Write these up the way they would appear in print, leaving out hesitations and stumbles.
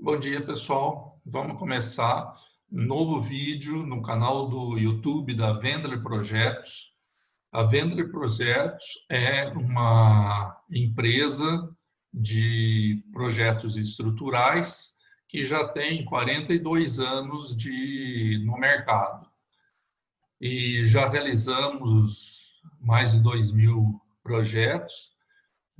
Bom dia, pessoal. Vamos começar um novo vídeo no canal do YouTube da Wendler Projetos. A Wendler Projetos é uma empresa de projetos estruturais que já tem 42 anos no mercado. E já realizamos mais de 2.000 projetos,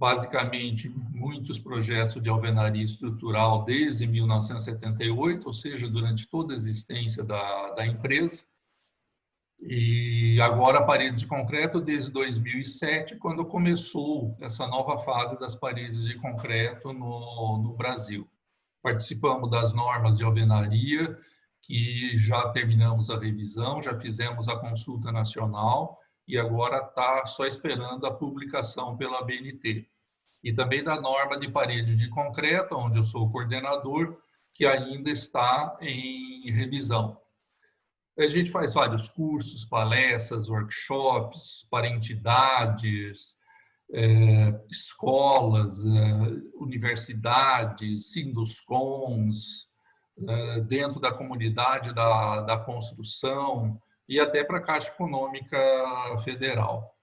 basicamente muitos projetos de alvenaria estrutural desde 1978, ou seja, durante toda a existência da empresa, e agora a parede de concreto desde 2007, quando começou essa nova fase das paredes de concreto no Brasil. Participamos das normas de alvenaria, que já terminamos a revisão, já fizemos a consulta nacional e agora está só esperando a publicação pela ABNT. E também da norma de parede de concreto, onde eu sou coordenador, que ainda está em revisão. A gente faz vários cursos, palestras, workshops para entidades, escolas, universidades, sinduscons, dentro da comunidade da construção e até para a Caixa Econômica Federal.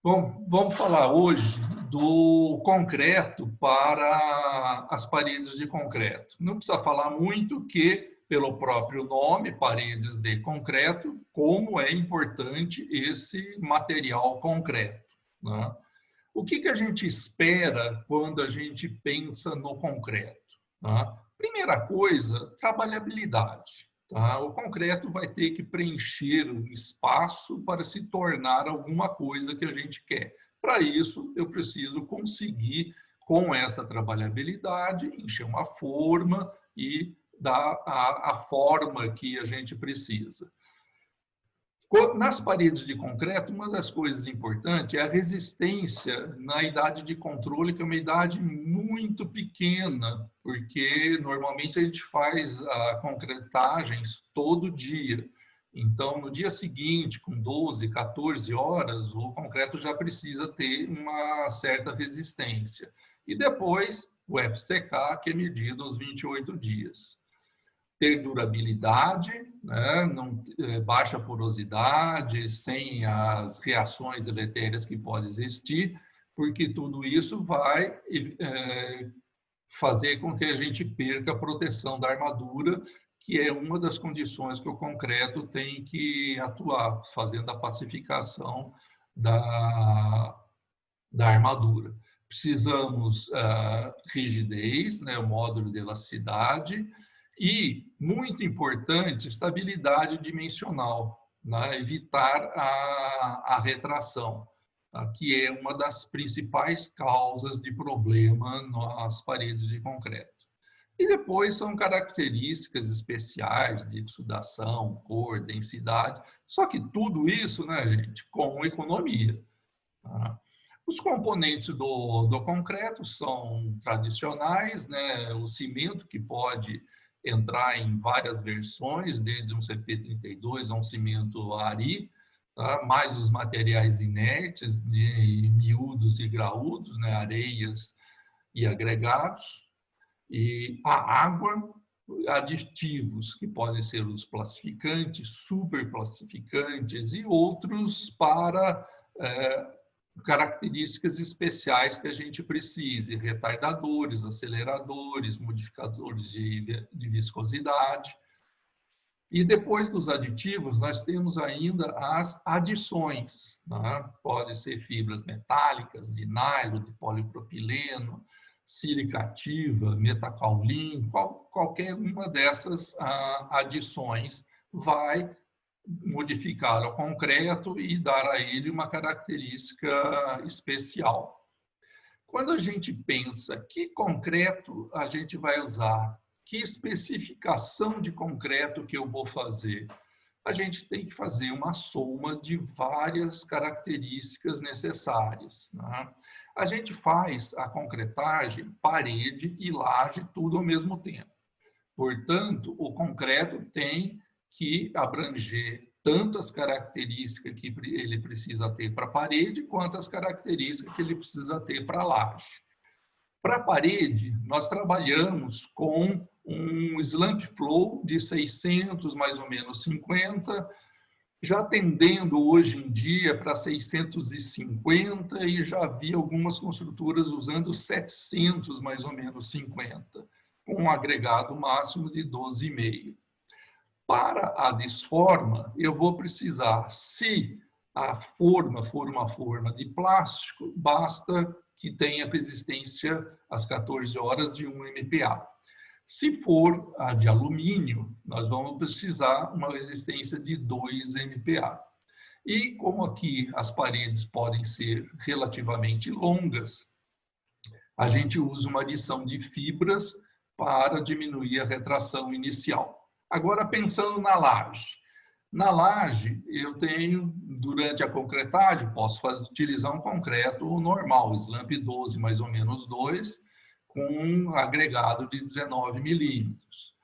Bom, vamos falar hoje do concreto para as paredes de concreto. Não precisa falar muito que, pelo próprio nome, paredes de concreto, como é importante esse material concreto, né? O que a gente espera quando a gente pensa no concreto, né? Primeira coisa, trabalhabilidade. Tá? O concreto vai ter que preencher um espaço para se tornar alguma coisa que a gente quer. Para isso, eu preciso conseguir, com essa trabalhabilidade, encher uma forma e dar a forma que a gente precisa. Nas paredes de concreto, uma das coisas importantes é a resistência na idade de controle, que é uma idade muito pequena, porque normalmente a gente faz concretagens todo dia. Então, no dia seguinte, com 12, 14 horas, o concreto já precisa ter uma certa resistência. E depois, o FCK, que é medido aos 28 dias. Ter durabilidade, né? Não, baixa porosidade, sem as reações deletérias que podem existir, porque tudo isso vai fazer com que a gente perca a proteção da armadura, que é uma das condições que o concreto tem que atuar, fazendo a pacificação da armadura. Precisamos rigidez, né? O módulo de elasticidade, e, muito importante, estabilidade dimensional, né? Evitar a retração, tá? Que é uma das principais causas de problema nas paredes de concreto. E depois são características especiais de exudação, cor, densidade, só que tudo isso, né, gente, com economia. Tá? Os componentes do concreto são tradicionais, né? O cimento, que pode entrar em várias versões, desde um CP32 a um cimento ARI, tá? Mais os materiais inertes, de miúdos e graúdos, né? Areias e agregados, e a água, aditivos, que podem ser os plastificantes, superplastificantes e outros para características especiais que a gente precise, retardadores, aceleradores, modificadores de viscosidade. E depois dos aditivos, nós temos ainda as adições, né? Pode ser fibras metálicas, de nylon, de polipropileno, silicativa, metacaulin, qualquer uma dessas adições vai modificar o concreto e dar a ele uma característica especial. Quando a gente pensa que concreto a gente vai usar, que especificação de concreto que eu vou fazer, a gente tem que fazer uma soma de várias características necessárias, né? A gente faz a concretagem, parede e laje, tudo ao mesmo tempo. Portanto, o concreto tem que abranger tanto as características que ele precisa ter para a parede, quanto as características que ele precisa ter para a laje. Para a parede, nós trabalhamos com um slump flow de 600, mais ou menos 50, já tendendo hoje em dia para 650 e já vi algumas construtoras usando 700, mais ou menos 50, com um agregado máximo de 12,5. Para a disforma, eu vou precisar, se a forma for uma forma de plástico, basta que tenha resistência às 14 horas de 1 MPa. Se for a de alumínio, nós vamos precisar uma resistência de 2 MPa. E como aqui as paredes podem ser relativamente longas, a gente usa uma adição de fibras para diminuir a retração inicial. Agora, pensando na laje. Na laje, eu tenho, durante a concretagem, posso utilizar um concreto normal, slump 12, mais ou menos 2, com um agregado de 19 milímetros.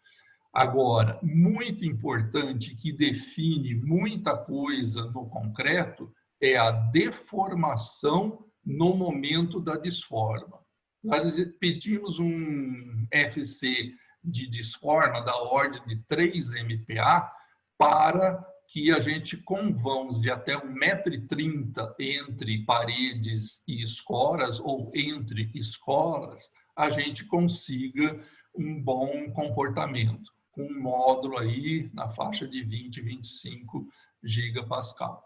Agora, muito importante, que define muita coisa no concreto, é a deformação no momento da disforma. Nós pedimos um FC de disforma da ordem de 3 MPa para que a gente, com vãos de até 1,30 m entre paredes e escoras, ou entre escoras, a gente consiga um bom comportamento, com um módulo aí na faixa de 20, 25 gigapascal.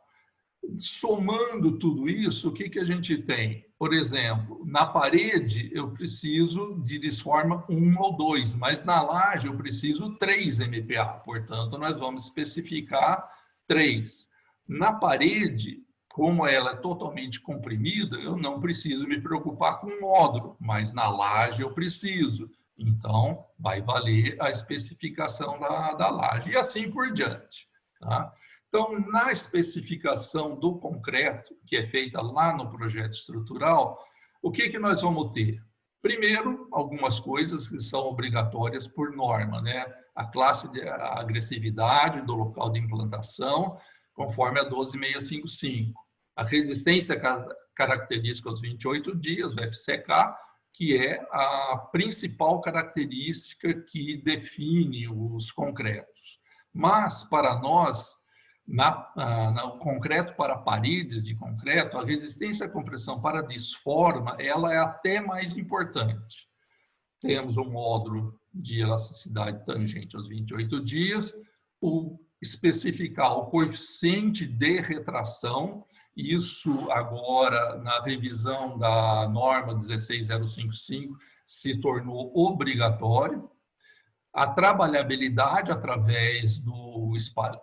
Somando tudo isso, o que a gente tem? Por exemplo, na parede eu preciso de disforma 1 ou 2, mas na laje eu preciso 3 MPa, portanto nós vamos especificar 3. Na parede, como ela é totalmente comprimida, eu não preciso me preocupar com o módulo, mas na laje eu preciso. Então, vai valer a especificação da laje e assim por diante. Tá? Então, na especificação do concreto, que é feita lá no projeto estrutural, o que nós vamos ter? Primeiro, algumas coisas que são obrigatórias por norma, né? A classe de agressividade do local de implantação, conforme a 12655. A resistência característica aos 28 dias, o FCK, que é a principal característica que define os concretos. Mas, para nós, no concreto para paredes de concreto, a resistência à compressão para disforma, ela é até mais importante. Temos um módulo de elasticidade tangente aos 28 dias, especificar o coeficiente de retração, isso agora, na revisão da norma 16055, se tornou obrigatório. A trabalhabilidade através do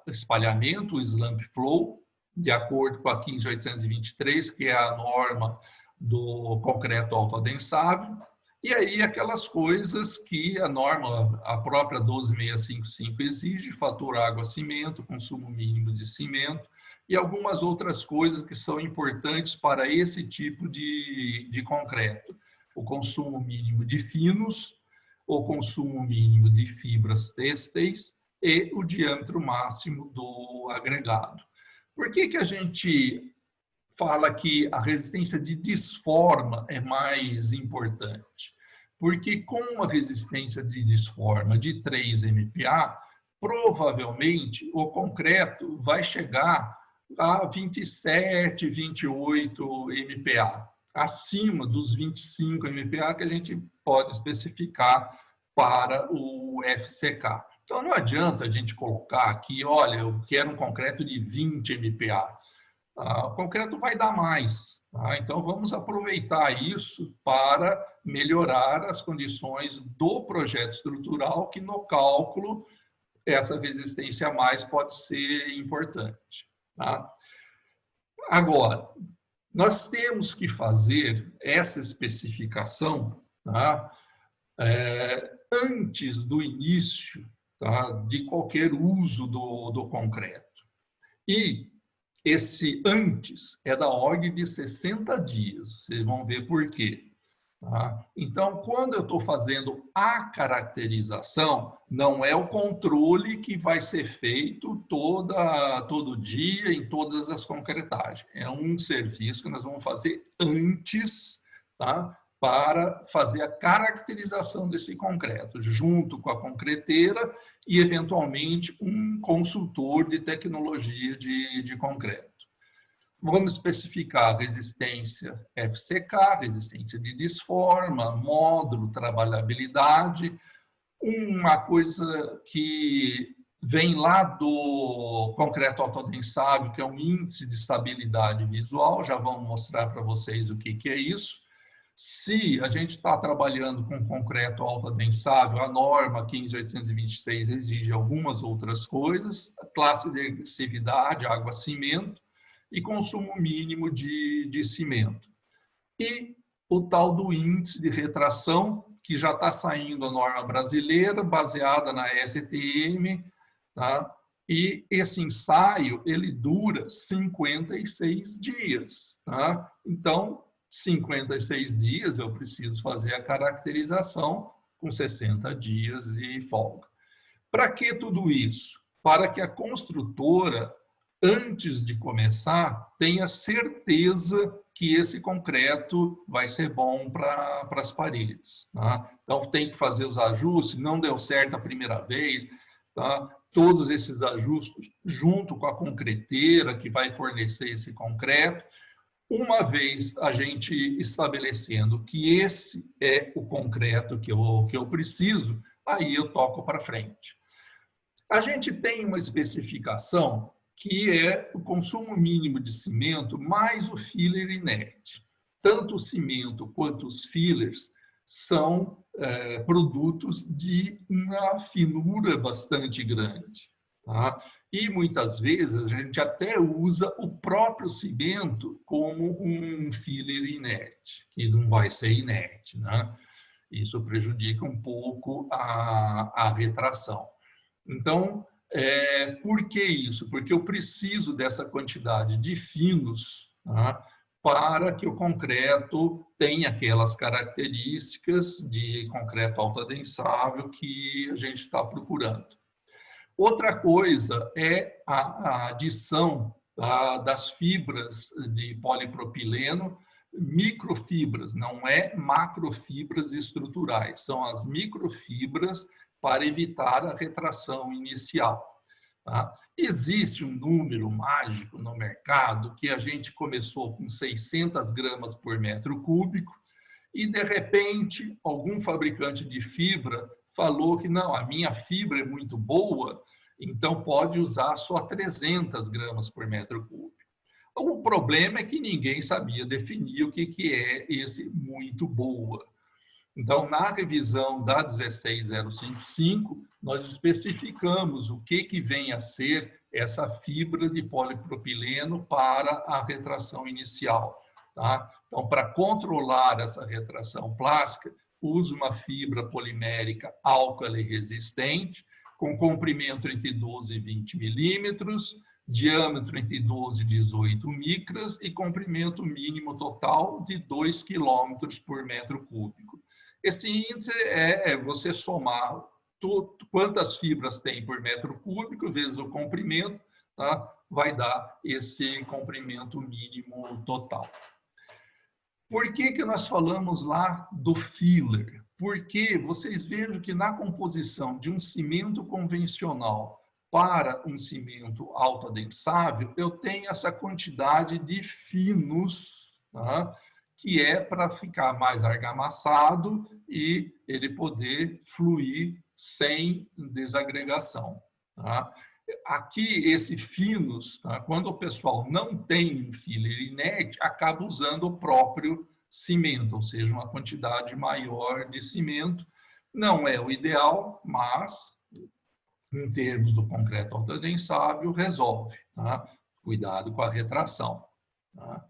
espalhamento, o slump flow, de acordo com a 15823, que é a norma do concreto autoadensável. E aí aquelas coisas que a norma, a própria 12655 exige, fator água-cimento, consumo mínimo de cimento, e algumas outras coisas que são importantes para esse tipo de concreto. O consumo mínimo de finos, o consumo mínimo de fibras têxteis e o diâmetro máximo do agregado. Por que a gente fala que a resistência de disforma é mais importante? Porque com uma resistência de disforma de 3 MPa, provavelmente o concreto vai chegar a 27, 28 MPa, acima dos 25 MPa que a gente pode especificar para o FCK. Então, não adianta a gente colocar aqui, olha, eu quero um concreto de 20 MPa. O concreto vai dar mais. Tá? Então, vamos aproveitar isso para melhorar as condições do projeto estrutural, que no cálculo, essa resistência a mais pode ser importante. Tá? Agora, nós temos que fazer essa especificação, tá? Antes do início, tá? De qualquer uso do concreto. E esse antes é da ordem de 60 dias. Vocês vão ver por quê. Tá? Então, quando eu estou fazendo a caracterização, não é o controle que vai ser feito todo dia em todas as concretagens. É um serviço que nós vamos fazer antes, tá? para fazer a caracterização desse concreto, junto com a concreteira e, eventualmente, um consultor de tecnologia de concreto. Vamos especificar resistência FCK, resistência de desforma, módulo, trabalhabilidade. Uma coisa que vem lá do concreto autoadensável, que é um índice de estabilidade visual, já vamos mostrar para vocês o que é isso. Se a gente está trabalhando com concreto autoadensável, a norma 15823 exige algumas outras coisas, classe de agressividade, água-cimento e consumo mínimo de cimento. E o tal do índice de retração, que já está saindo a norma brasileira, baseada na STM, tá? E esse ensaio, ele dura 56 dias, tá? Então, 56 dias eu preciso fazer a caracterização com 60 dias de folga. Para que tudo isso? Para que a construtora, antes de começar, tenha certeza que esse concreto vai ser bom para as paredes. Tá? Então, tem que fazer os ajustes, não deu certo a primeira vez, tá? Todos esses ajustes, junto com a concreteira que vai fornecer esse concreto. Uma vez a gente estabelecendo que esse é o concreto que eu preciso, aí eu toco para frente. A gente tem uma especificação que é o consumo mínimo de cimento mais o filler inerte. Tanto o cimento quanto os fillers são produtos de uma finura bastante grande. Tá? E muitas vezes a gente até usa o próprio cimento como um filler inerte, que não vai ser inerte, né? Isso prejudica um pouco a retração. Então, por que isso? Porque eu preciso dessa quantidade de finos, tá? Para que o concreto tenha aquelas características de concreto autoadensável que a gente está procurando. Outra coisa é a adição das fibras de polipropileno, microfibras, não é macrofibras estruturais, são as microfibras para evitar a retração inicial. Tá? Existe um número mágico no mercado que a gente começou com 600 gramas por metro cúbico e, de repente, algum fabricante de fibra falou que não, a minha fibra é muito boa, então pode usar só 300 gramas por metro cúbico. O problema é que ninguém sabia definir o que é esse muito boa. Então, na revisão da 16055, nós especificamos o que vem a ser essa fibra de polipropileno para a retração inicial. Tá? Então, para controlar essa retração plástica, usa uma fibra polimérica álcali resistente, com comprimento entre 12 e 20 milímetros, diâmetro entre 12 e 18 micras e comprimento mínimo total de 2 quilômetros por metro cúbico. Esse índice é você somar quantas fibras tem por metro cúbico vezes o comprimento, tá? Vai dar esse comprimento mínimo total. Por que nós falamos lá do filler? Porque vocês vejam que na composição de um cimento convencional para um cimento autoadensável, eu tenho essa quantidade de finos, tá? Que é para ficar mais argamassado e ele poder fluir sem desagregação. Tá? Aqui, esse finos, tá? Quando o pessoal não tem um filler inerte, acaba usando o próprio cimento, ou seja, uma quantidade maior de cimento. Não é o ideal, mas, em termos do concreto autoadensável, resolve. Tá? Cuidado com a retração. Tá?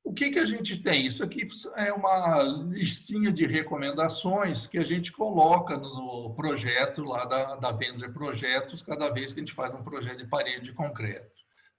O que a gente tem? Isso aqui é uma listinha de recomendações que a gente coloca no projeto lá da Vendler Projetos, cada vez que a gente faz um projeto de parede de concreto.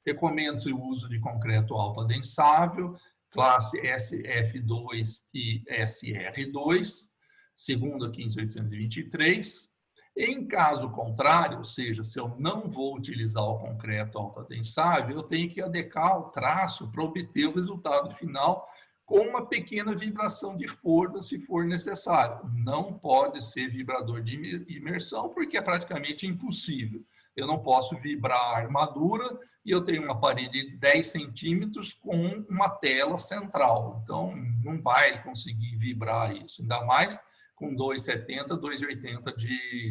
Recomenda-se o uso de concreto autoadensável, classe SF2 e SR2, segundo a 15823. Em caso contrário, ou seja, se eu não vou utilizar o concreto autoadensável, eu tenho que adequar o traço para obter o resultado final com uma pequena vibração de forma, se for necessário. Não pode ser vibrador de imersão, porque é praticamente impossível. Eu não posso vibrar a armadura e eu tenho uma parede de 10 centímetros com uma tela central. Então, não vai conseguir vibrar isso, ainda mais com 2,70, 2,80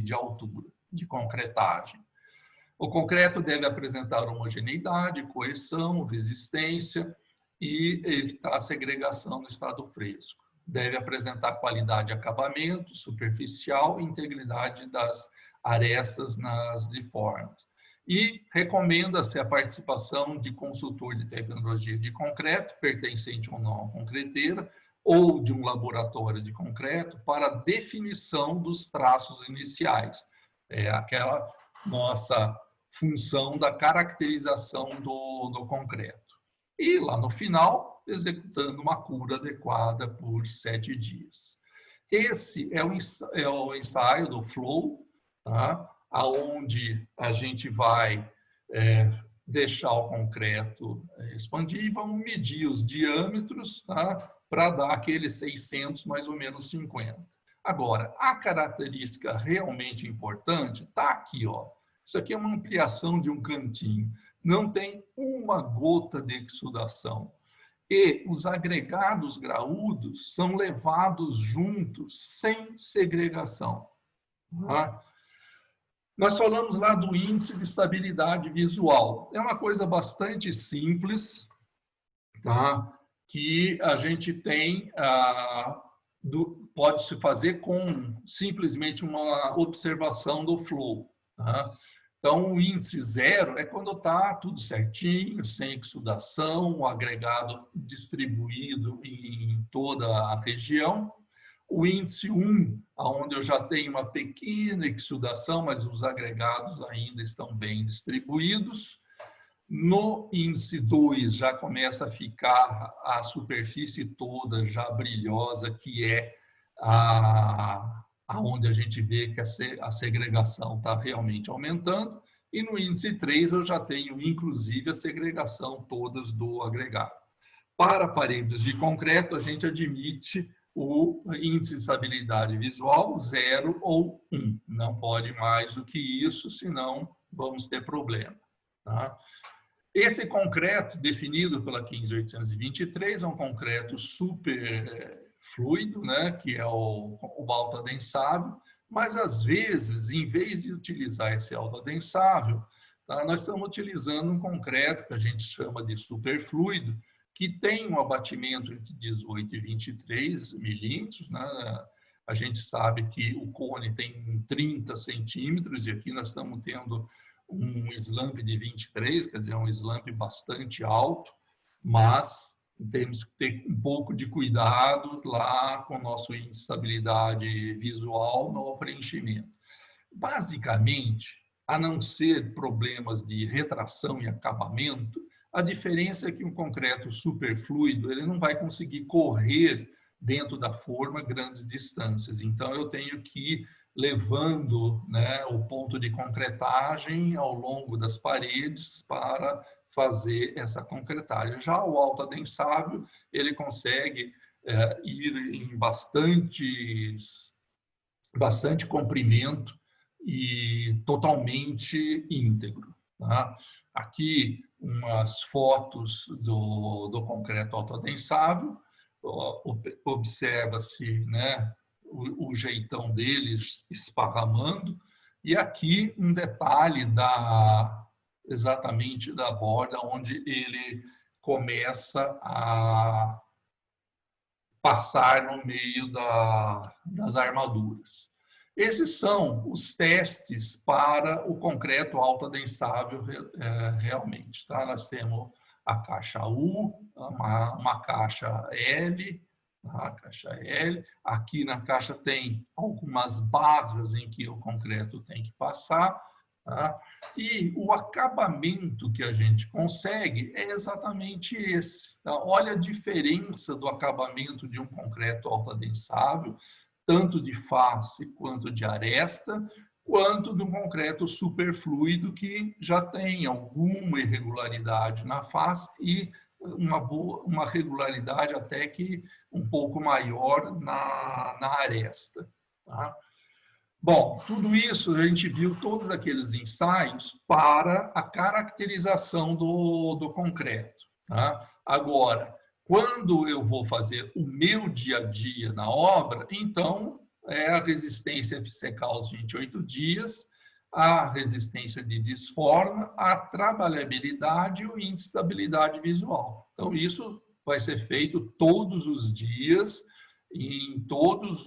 de altura, de concretagem. O concreto deve apresentar homogeneidade, coesão, resistência e evitar a segregação no estado fresco. Deve apresentar qualidade de acabamento, superficial e integridade das arestas nas deformas. E recomenda-se a participação de consultor de tecnologia de concreto, pertencente ou não à concreteira, ou de um laboratório de concreto, para definição dos traços iniciais. É aquela nossa função da caracterização do concreto. E lá no final, executando uma cura adequada por 7 dias. Esse é o ensaio do flow, tá? Onde a gente vai deixar o concreto expandir e vamos medir os diâmetros, tá? Para dar aqueles 600, mais ou menos 50. Agora, a característica realmente importante está aqui, ó. Isso aqui é uma ampliação de um cantinho. Não tem uma gota de exudação. E os agregados graúdos são levados juntos, sem segregação. Tá? Nós falamos lá do índice de estabilidade visual. É uma coisa bastante simples, tá? Que a gente tem, pode-se fazer com simplesmente uma observação do flow. Tá? Então, o índice 0 é quando está tudo certinho, sem exudação, o agregado distribuído em toda a região. O índice 1, onde eu já tenho uma pequena exudação, mas os agregados ainda estão bem distribuídos. No índice 2, já começa a ficar a superfície toda já brilhosa, que é aonde a gente vê que a segregação está realmente aumentando. E no índice 3, eu já tenho, inclusive, a segregação todas do agregado. Para paredes de concreto, a gente admite o índice de estabilidade visual 0 ou 1. Não pode mais do que isso, senão vamos ter problema. Tá? Esse concreto, definido pela 15823, é um concreto super fluido, né, que é o alto-adensável, mas às vezes, em vez de utilizar esse alto-adensável, tá, nós estamos utilizando um concreto que a gente chama de superfluido, que tem um abatimento entre 18 e 23 milímetros, né? A gente sabe que o cone tem 30 centímetros e aqui nós estamos tendo um slump de 23, quer dizer, um slump bastante alto, mas temos que ter um pouco de cuidado lá com o nosso índice de estabilidade visual no preenchimento. Basicamente, a não ser problemas de retração e acabamento, a diferença é que um concreto superfluido ele não vai conseguir correr dentro da forma grandes distâncias. Então, eu tenho que ir levando, né, o ponto de concretagem ao longo das paredes para fazer essa concretagem. Já o alto-adensável, ele consegue ir em bastante comprimento e totalmente íntegro. Tá? Aqui, umas fotos do concreto alto-adensável, observa-se, né, o jeitão deles esparramando, e aqui um detalhe exatamente da borda, onde ele começa a passar no meio das armaduras. Esses são os testes para o concreto alto-adensável realmente. Tá? Nós temos a caixa U, uma caixa L, a caixa L. Aqui na caixa tem algumas barras em que o concreto tem que passar. Tá? E o acabamento que a gente consegue é exatamente esse. Tá? Olha a diferença do acabamento de um concreto alto-adensável, tanto de face quanto de aresta, quanto de um concreto superfluido que já tem alguma irregularidade na face e uma regularidade até que um pouco maior na aresta. Tá? Bom, tudo isso a gente viu todos aqueles ensaios para a caracterização do concreto. Tá? Agora, quando eu vou fazer o meu dia a dia na obra, então é a resistência FCK aos 28 dias, a resistência de disforma, a trabalhabilidade e o índice de estabilidade visual. Então, isso vai ser feito todos os dias, em todas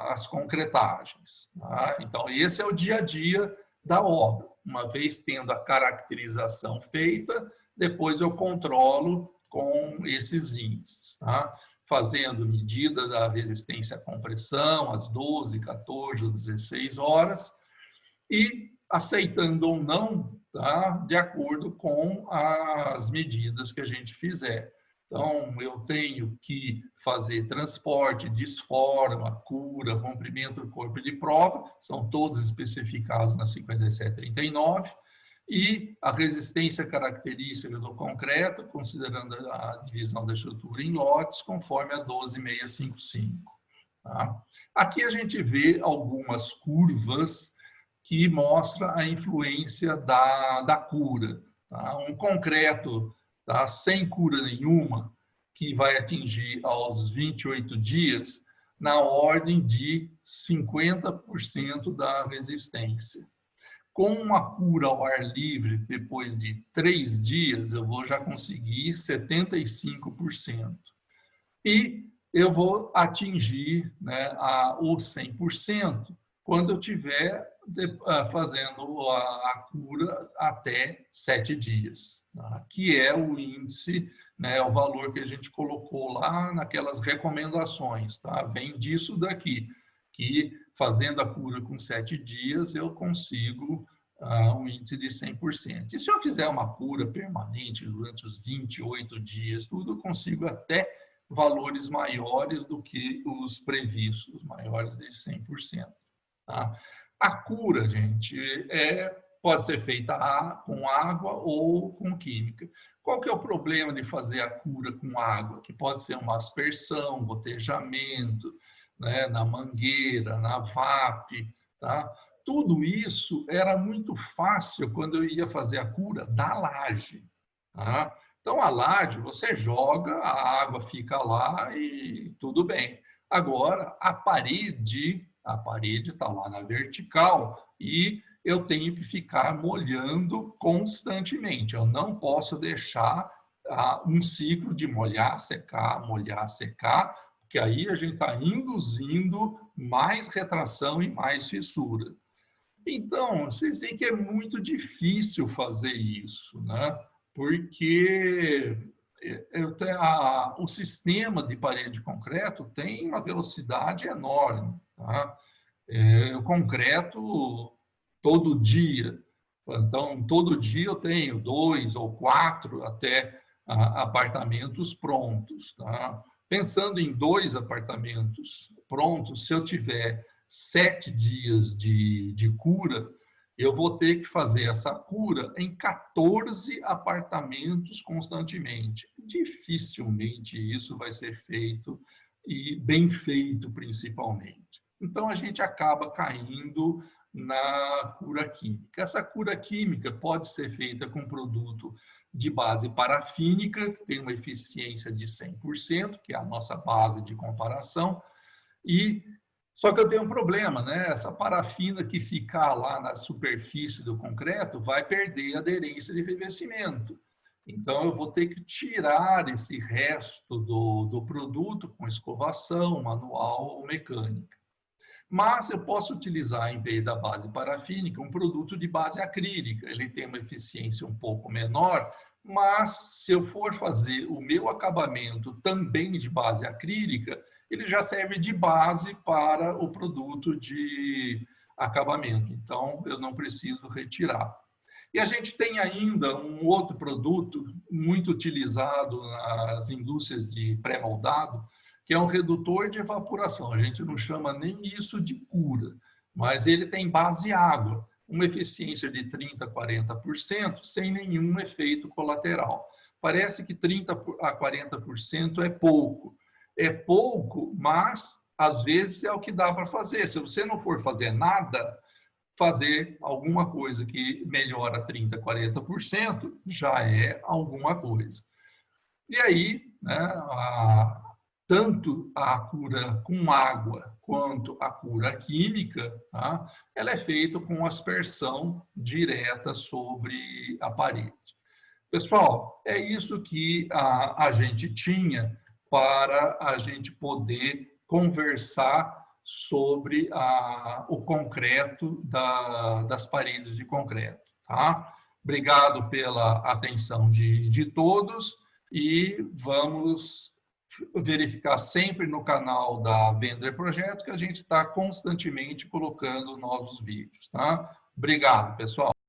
as concretagens. Tá? Então, esse é o dia a dia da obra. Uma vez tendo a caracterização feita, depois eu controlo com esses índices. Tá? Fazendo medida da resistência à compressão, às 12, 14, 16 horas, e aceitando ou não, tá? De acordo com as medidas que a gente fizer. Então, eu tenho que fazer transporte, disforma, cura, rompimento do corpo de prova, são todos especificados na 5739, e a resistência característica do concreto, considerando a divisão da estrutura em lotes, conforme a 12655. Tá? Aqui a gente vê algumas curvas que mostram a influência da cura. Tá? Um concreto, tá, sem cura nenhuma, que vai atingir aos 28 dias, na ordem de 50% da resistência. Com uma cura ao ar livre, depois de 3 dias, eu vou já conseguir 75%. E eu vou atingir, né, os 100% quando eu tiver fazendo a cura até 7 dias, tá? Que é o índice, né, o valor que a gente colocou lá naquelas recomendações. Tá? Vem disso daqui, que fazendo a cura com 7 dias, eu consigo um índice de 100%. E se eu fizer uma cura permanente durante os 28 dias, tudo, eu consigo até valores maiores do que os previstos, maiores de 100%. Tá? A cura, gente, pode ser feita com água ou com química. Qual que é o problema de fazer a cura com água? Que pode ser uma aspersão, gotejamento, né, na mangueira, na VAP, tá? Tudo isso era muito fácil quando eu ia fazer a cura da laje. Tá? Então, a laje, você joga, a água fica lá e tudo bem. Agora, a parede está lá na vertical e eu tenho que ficar molhando constantemente. Eu não posso deixar um ciclo de molhar, secar, porque aí a gente está induzindo mais retração e mais fissura. Então, vocês veem que é muito difícil fazer isso, né? Porque o sistema de parede de concreto tem uma velocidade enorme. Tá? O concreto, todo dia. Então, todo dia eu tenho 2 ou 4 até apartamentos prontos. Tá? Pensando em 2 apartamentos prontos, se eu tiver 7 dias de cura, eu vou ter que fazer essa cura em 14 apartamentos constantemente. Dificilmente isso vai ser feito, e bem feito principalmente. Então, a gente acaba caindo na cura química. Essa cura química pode ser feita com produto de base parafínica, que tem uma eficiência de 100%, que é a nossa base de comparação, só que eu tenho um problema, né? Essa parafina que ficar lá na superfície do concreto vai perder a aderência de revestimento. Então, eu vou ter que tirar esse resto do produto com escovação, manual ou mecânica. Mas eu posso utilizar, em vez da base parafínica, um produto de base acrílica. Ele tem uma eficiência um pouco menor, mas se eu for fazer o meu acabamento também de base acrílica, ele já serve de base para o produto de acabamento. Então, eu não preciso retirar. E a gente tem ainda um outro produto muito utilizado nas indústrias de pré-moldado, que é um redutor de evaporação. A gente não chama nem isso de cura, mas ele tem base água, uma eficiência de 30% a 40%, sem nenhum efeito colateral. Parece que 30% a 40% é pouco. É pouco, mas às vezes é o que dá para fazer. Se você não for fazer nada, fazer alguma coisa que melhora 30%, 40% já é alguma coisa. E aí, né, tanto a cura com água quanto a cura química, tá, ela é feita com aspersão direta sobre a parede. Pessoal, é isso que a gente tinha para a gente poder conversar sobre o concreto das paredes de concreto. Tá? Obrigado pela atenção de todos e vamos verificar sempre no canal da Vender Projetos que a gente está constantemente colocando novos vídeos. Tá? Obrigado, pessoal.